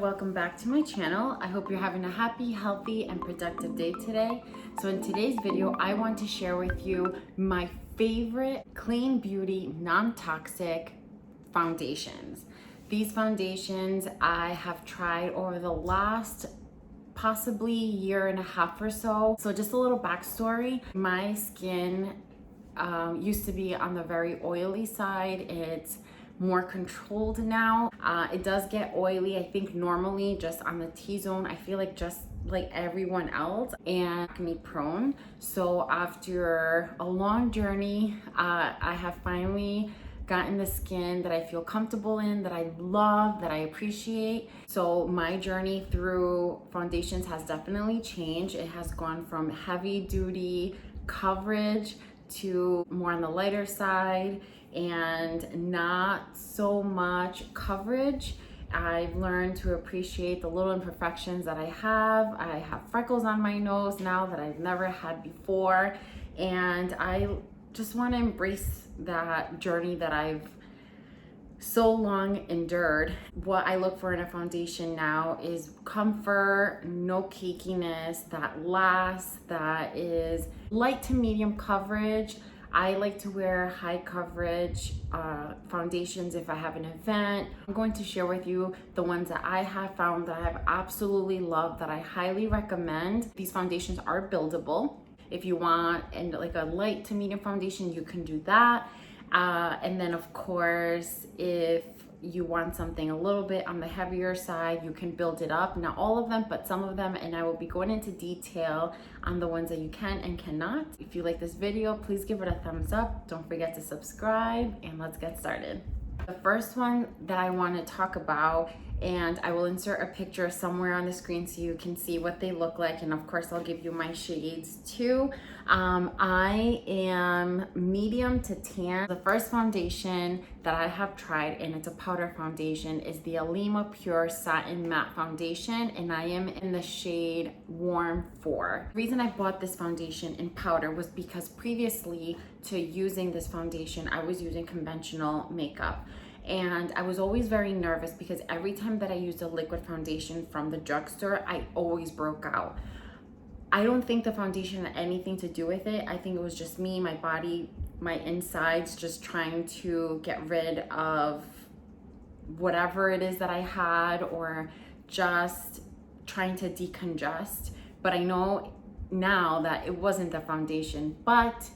welcome back to my channel. I hope you're having a happy, healthy, and productive day today. So in today's video, I want to share with you my favorite clean beauty, non-toxic foundations. These foundations I have tried over the last possibly year and a half or so. So just a little backstory. My skin used to be on the very oily side. It's more controlled now. It does get oily, I think normally just on the T-zone. I feel like just like everyone else, and acne prone. So after a long journey, I have finally gotten the skin that I feel comfortable in, that I love, that I appreciate. So my journey through foundations has definitely changed. It has gone from heavy duty coverage to more on the lighter side and not so much coverage. I've learned to appreciate the little imperfections that I have. I have freckles on my nose now that I've never had before, and I just want to embrace that journey that I've so long endured. What I look for in a foundation now is comfort, no cakiness, that lasts, that is light to medium coverage. I like to wear high coverage foundations if I have an event. I'm going to share with you the ones that I have found that I have absolutely loved, that I highly recommend. These foundations are buildable. If you want and like a light to medium foundation, you can do that. And then of course, if you want something a little bit on the heavier side, you can build it up. Not all of them, but some of them, and I will be going into detail on the ones that you can and cannot. If you like this video, please give it a thumbs up. Don't forget to subscribe, and let's get started. The first one that I want to talk about, and I will insert a picture somewhere on the screen so you can see what they look like, and of course I'll give you my shades too. I am medium to tan. The first foundation that I have tried, and it's a powder foundation, is the Elima Pure Satin Matte Foundation, and I am in the shade Warm 4. The reason I bought this foundation in powder was because previously to using this foundation, I was using conventional makeup. And I was always very nervous because every time that I used a liquid foundation from the drugstore, I always broke out. I don't think the foundation had anything to do with it. I think it was just me, my body, my insides, just trying to get rid of whatever it is that I had, or just trying to decongest. But I know now that it wasn't the foundation, but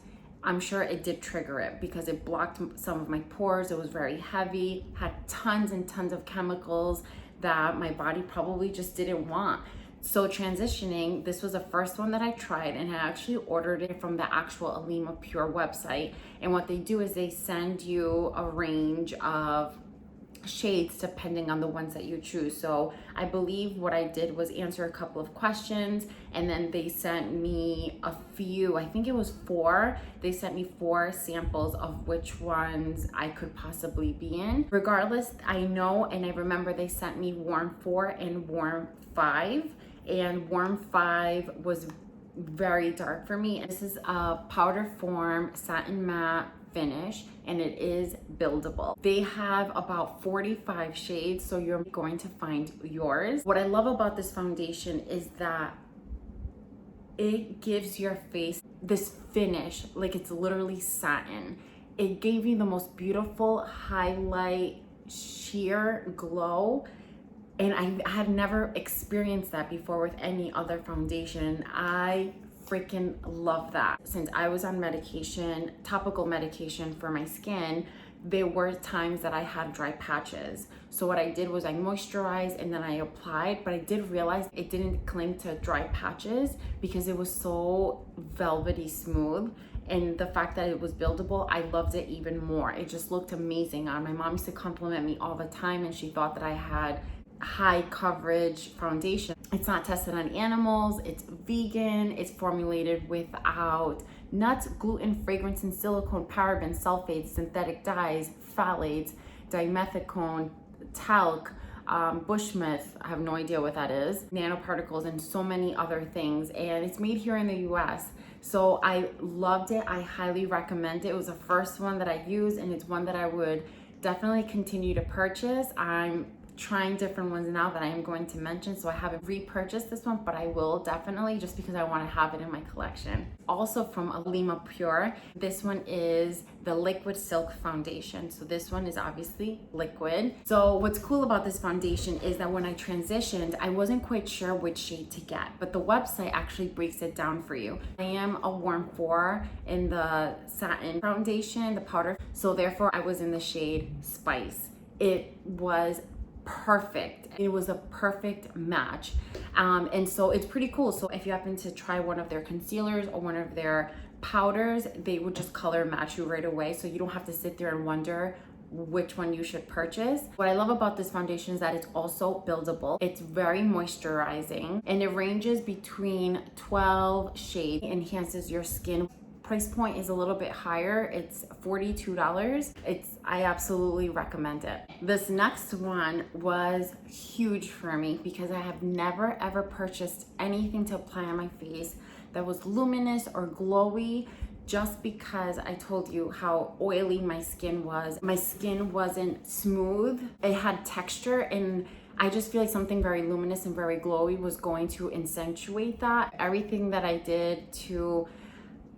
I'm sure it did trigger it because it blocked some of my pores. It was very heavy, had tons and tons of chemicals that my body probably just didn't want. So transitioning, this was the first one that I tried, and I actually ordered it from the actual Elima Pure website. And what they do is they send you a range of shades depending on the ones that you choose. So I believe what I did was answer a couple of questions, and then they sent me a few, I think it was 4. They sent me 4 samples of which ones I could possibly be in. Regardless, I know and I remember they sent me Warm 4 and Warm 5, and Warm 5 was very dark for me. And this is a powder form satin matte finish, and it is buildable. They have about 45 shades, so you're going to find yours. What I love about this foundation is that it gives your face this finish like it's literally satin. It gave you the most beautiful highlight, sheer glow, and I had never experienced that before with any other foundation. I freaking love that. Since I was on medication, topical medication for my skin, there were times that I had dry patches. So what I did was I moisturized and then I applied, but I did realize it didn't cling to dry patches because it was so velvety smooth. And the fact that it was buildable, I loved it even more. It just looked amazing on. My mom used to compliment me all the time, and she thought that I had high coverage foundation. It's not tested on animals, it's vegan, it's formulated without nuts, gluten, fragrance, and silicone, parabens, sulfates, synthetic dyes, phthalates, dimethicone, talc, bushmilk, I have no idea what that is, nanoparticles, and so many other things. And it's made here in the US. So I loved it. I highly recommend it. It was the first one that I used, and it's one that I would definitely continue to purchase. I'm trying different ones now that I am going to mention, so I haven't repurchased this one, but I will definitely, just because I want to have it in my collection. Also from Elima Pure, this one is the Liquid Silk Foundation. So this one is obviously liquid. So what's cool about this foundation is that when I transitioned, I wasn't quite sure which shade to get, but the website actually breaks it down for you. I am a warm 4 in the satin foundation, the powder, so therefore I was in the shade Spice. It was perfect. It was a perfect match. And so it's pretty cool. So if you happen to try one of their concealers or one of their powders, they would just color match you right away. So you don't have to sit there and wonder which one you should purchase. What I love about this foundation is that it's also buildable. It's very moisturizing and it ranges between 12 shades. It enhances your skin. Price point is a little bit higher. It's $42. I absolutely recommend it. This next one was huge for me because I have never ever purchased anything to apply on my face that was luminous or glowy, just because I told you how oily my skin was. My skin wasn't smooth. It had texture, and I just feel like something very luminous and very glowy was going to accentuate that. Everything that I did to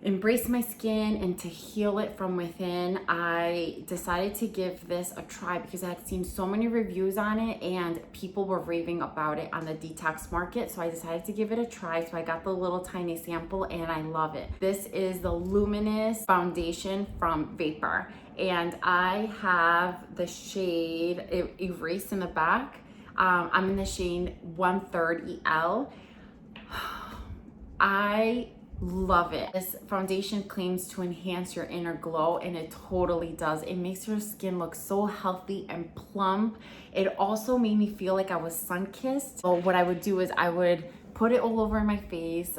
embrace my skin and to heal it from within, I decided to give this a try because I had seen so many reviews on it and people were raving about it on the detox market. So I decided to give it a try. So I got the little tiny sample and I love it. This is the Luminous Foundation from Vapor. And I have the shade Erase in the back. I'm in the shade 1/3 EL. I love it. This foundation claims to enhance your inner glow, and it totally does. It makes your skin look so healthy and plump. It also made me feel like I was sun-kissed. So what I would do is I would put it all over my face,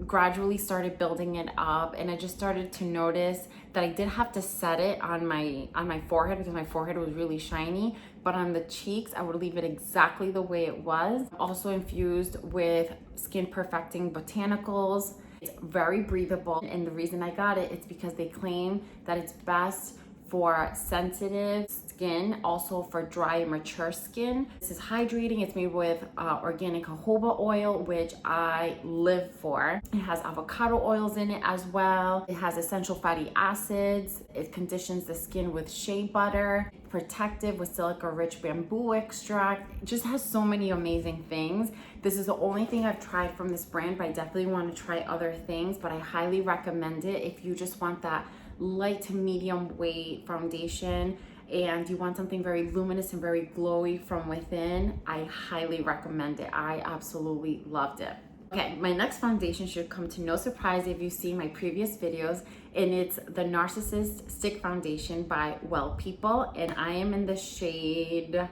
gradually started building it up, and I just started to notice that I did have to set it on my forehead because my forehead was really shiny, but on the cheeks I would leave it exactly the way it was. Also infused with skin perfecting botanicals. It's very breathable, and the reason I got it is because they claim that it's best for sensitive skin, also for dry and mature skin. This is hydrating. It's made with organic jojoba oil, which I live for. It has avocado oils in it as well. It has essential fatty acids. It conditions the skin with shea butter. Protective with silica-rich bamboo extract. It just has so many amazing things. This is the only thing I've tried from this brand, but I definitely want to try other things, but I highly recommend it if you just want that light to medium weight foundation and you want something very luminous and very glowy from within. I highly recommend it. I absolutely loved it. Okay, my next foundation should come to no surprise if you've seen my previous videos, and it's the Narcissist Stick Foundation by Well People, and I am in the shade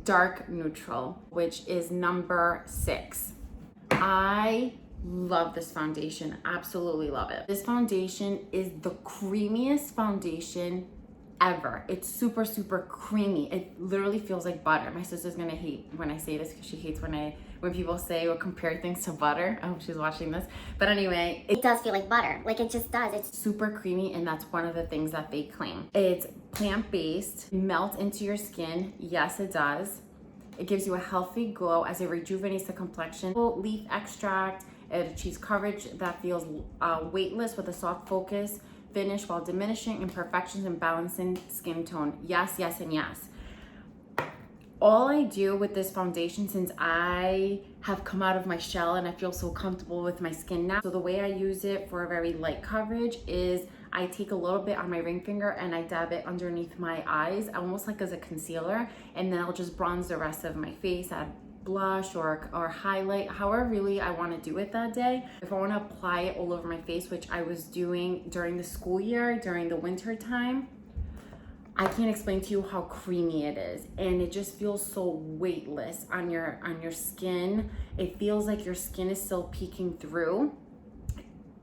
Dark Neutral, which is number 6. I love this foundation, absolutely love it. This foundation is the creamiest foundation ever. It's super, super creamy. It literally feels like butter. My sister's gonna hate when I say this because she hates when people say or compare things to butter. I hope she's watching this. But anyway, it does feel like butter. Like it just does. It's super creamy, and that's one of the things that they claim. It's plant-based, melts into your skin. Yes, it does. It gives you a healthy glow as it rejuvenates the complexion. Leaf extract. It achieves coverage that feels weightless with a soft focus finish while diminishing imperfections and balancing skin tone. Yes, yes, and yes. All I do with this foundation, since I have come out of my shell and I feel so comfortable with my skin now, so the way I use it for a very light coverage is I take a little bit on my ring finger and I dab it underneath my eyes, almost like as a concealer, and then I'll just bronze the rest of my face, add blush or highlight, however really I want to do it that day. If I want to apply it all over my face, which I was doing during the school year, during the winter time, I can't explain to you how creamy it is, and it just feels so weightless on your skin. It feels like your skin is still peeking through.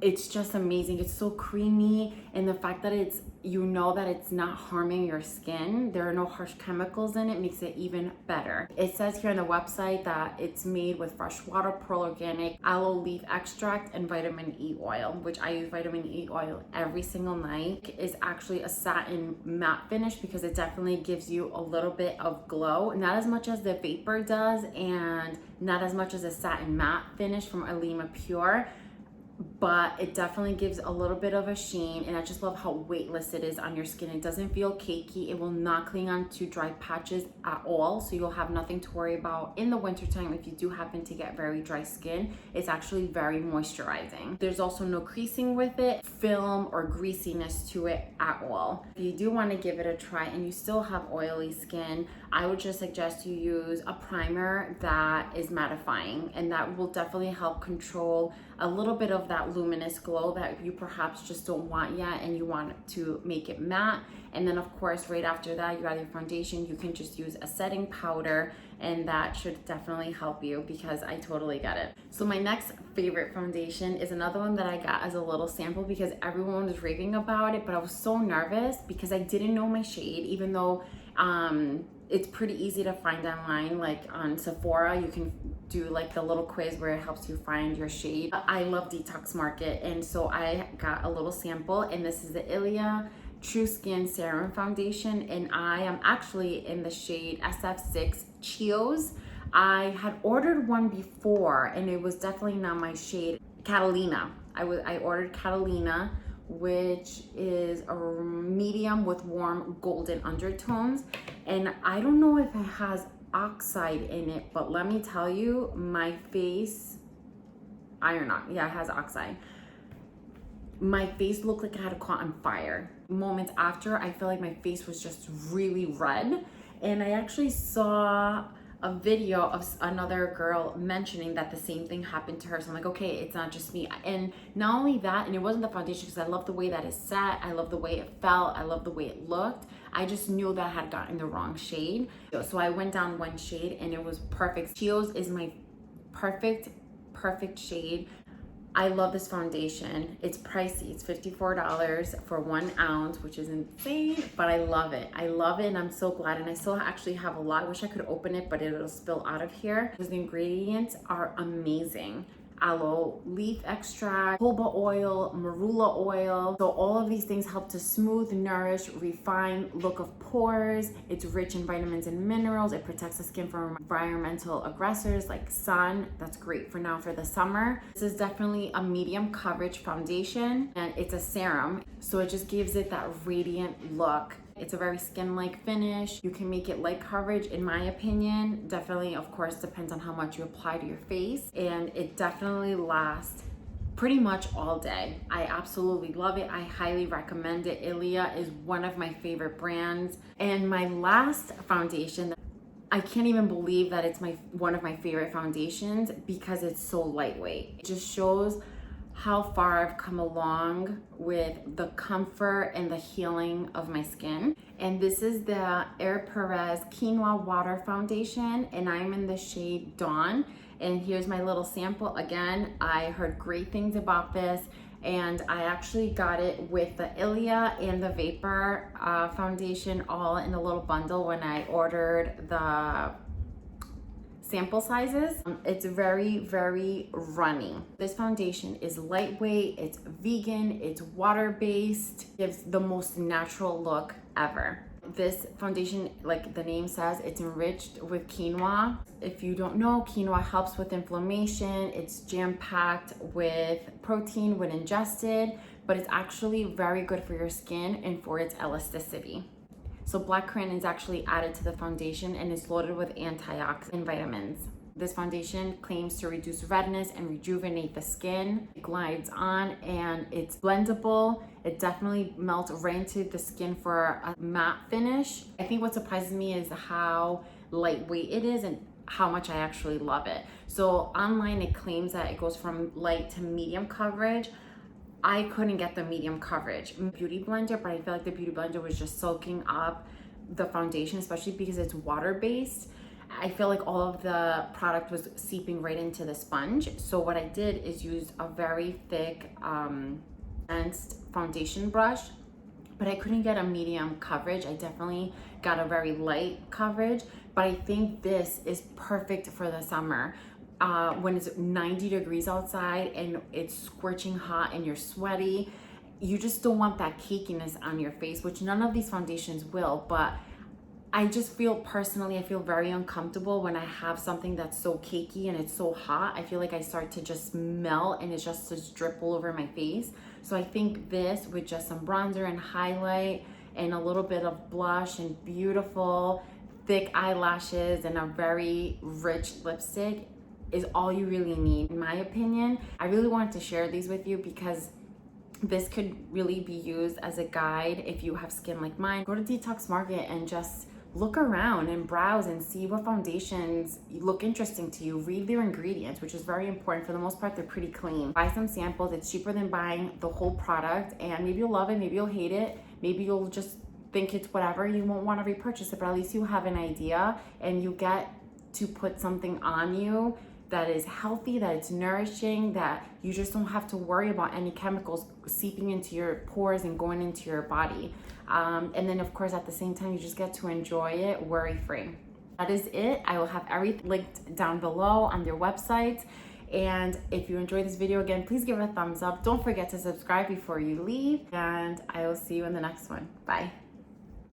it's just amazing. It's so creamy, and the fact that it's, you know that it's not harming your skin, there are no harsh chemicals in it, makes it even better. It says here on the website that it's made with freshwater, pearl organic, aloe leaf extract, and vitamin E oil, which I use vitamin E oil every single night. It's actually a satin matte finish because it definitely gives you a little bit of glow, not as much as the Vapor does, and not as much as a satin matte finish from Elima Pure, but it definitely gives a little bit of a sheen, and I just love how weightless it is on your skin. It doesn't feel cakey. It will not cling on to dry patches at all, so you'll have nothing to worry about in the wintertime if you do happen to get very dry skin. It's actually very moisturizing. There's also no creasing with it, film or greasiness to it at all. If you do want to give it a try and you still have oily skin, I would just suggest you use a primer that is mattifying, and that will definitely help control a little bit of that luminous glow that you perhaps just don't want yet, and you want to make it matte. And then of course, right after that, you add your foundation. You can just use a setting powder, and that should definitely help you, because I totally get it. So my next favorite foundation is another one that I got as a little sample because everyone was raving about it, but I was so nervous because I didn't know my shade, even though it's pretty easy to find online. Like on Sephora, you can do like the little quiz where it helps you find your shade. I love Detox Market, and so I got a little sample, and this is the Ilia True Skin Serum Foundation, and I am actually in the shade SF6 Chios. I had ordered one before, and it was definitely not my shade. Catalina. I ordered Catalina, which is a medium with warm golden undertones, and I don't know if it has oxide in it, but let me tell you, my face, iron ox, yeah, it has oxide. My face looked like it had caught on fire. Moments after, I feel like my face was just really red, and I actually saw a video of another girl mentioning that the same thing happened to her. So I'm like, okay, it's not just me. And not only that, and it wasn't the foundation, because I love the way that it sat, I love the way it felt, I love the way it looked. I just knew that I had gotten the wrong shade. So I went down one shade and it was perfect. Chios is my perfect shade. I love this foundation. It's pricey. It's $54 for 1 ounce, which is insane, but I love it. I love it, and I'm so glad. And I still actually have a lot. I wish I could open it, but it'll spill out of here because the ingredients are amazing. Aloe leaf extract, jojoba oil, marula oil. So all of these things help to smooth, nourish, refine look of pores. It's rich in vitamins and minerals. It protects the skin from environmental aggressors like sun. That's great for now for the summer. This is definitely a medium coverage foundation, and it's a serum, so it just gives it that radiant look. It's a very skin-like finish. You can make it light coverage, in my opinion. Definitely, of course, depends on how much you apply to your face. And it definitely lasts pretty much all day. I absolutely love it. I highly recommend it. Ilia is one of my favorite brands. And my last foundation, I can't even believe that it's one of my favorite foundations because it's so lightweight. It just shows how far I've come along with the comfort and the healing of my skin. And this is the Ere Perez Quinoa Water Foundation, and I'm in the shade Dawn. And here's my little sample. Again, I heard great things about this, and I actually got it with the Ilia and the Vapor foundation all in a little bundle when I ordered the sample sizes. It's very runny. This foundation is lightweight, it's vegan, it's water-based, gives the most natural look ever. This foundation, like the name says, it's enriched with quinoa. If you don't know, quinoa helps with inflammation. It's jam-packed with protein when ingested, but it's actually very good for your skin and for its elasticity. So black currant is actually added to the foundation and is loaded with antioxidants and vitamins. This foundation claims to reduce redness and rejuvenate the skin. It glides on and it's blendable. It definitely melts right into the skin for a matte finish. I think what surprises me is how lightweight it is and how much I actually love it. So online it claims that it goes from light to medium coverage. I couldn't get the medium coverage beauty blender, but I feel like the beauty blender was just soaking up the foundation, especially because it's water-based. I feel like all of the product was seeping right into the sponge. So what I did is use a very thick advanced foundation brush, but I couldn't get a medium coverage. I definitely got a very light coverage, but I think this is perfect for the summer. When it's 90 degrees outside and it's scorching hot and you're sweaty, you just don't want that cakiness on your face, which none of these foundations will, but I just feel personally, I feel very uncomfortable when I have something that's so cakey and it's so hot. I feel like I start to just melt and it just drip all over my face. So I think this with just some bronzer and highlight and a little bit of blush and beautiful thick eyelashes and a very rich lipstick is all you really need, in my opinion. I really wanted to share these with you because this could really be used as a guide if you have skin like mine. Go to Detox Market and just look around and browse and see what foundations look interesting to you. Read their ingredients, which is very important. For the most part, they're pretty clean. Buy some samples. It's cheaper than buying the whole product, and maybe you'll love it, maybe you'll hate it, maybe you'll just think it's whatever. You won't want to repurchase it, but at least you have an idea and you get to put something on you that is healthy, that it's nourishing, that you just don't have to worry about any chemicals seeping into your pores and going into your body. And then of course at the same time, you just get to enjoy it worry-free. That is it. I will have everything linked down below on their website. And if you enjoyed this video, again, please give it a thumbs up. Don't forget to subscribe before you leave, and I will see you in the next one. Bye.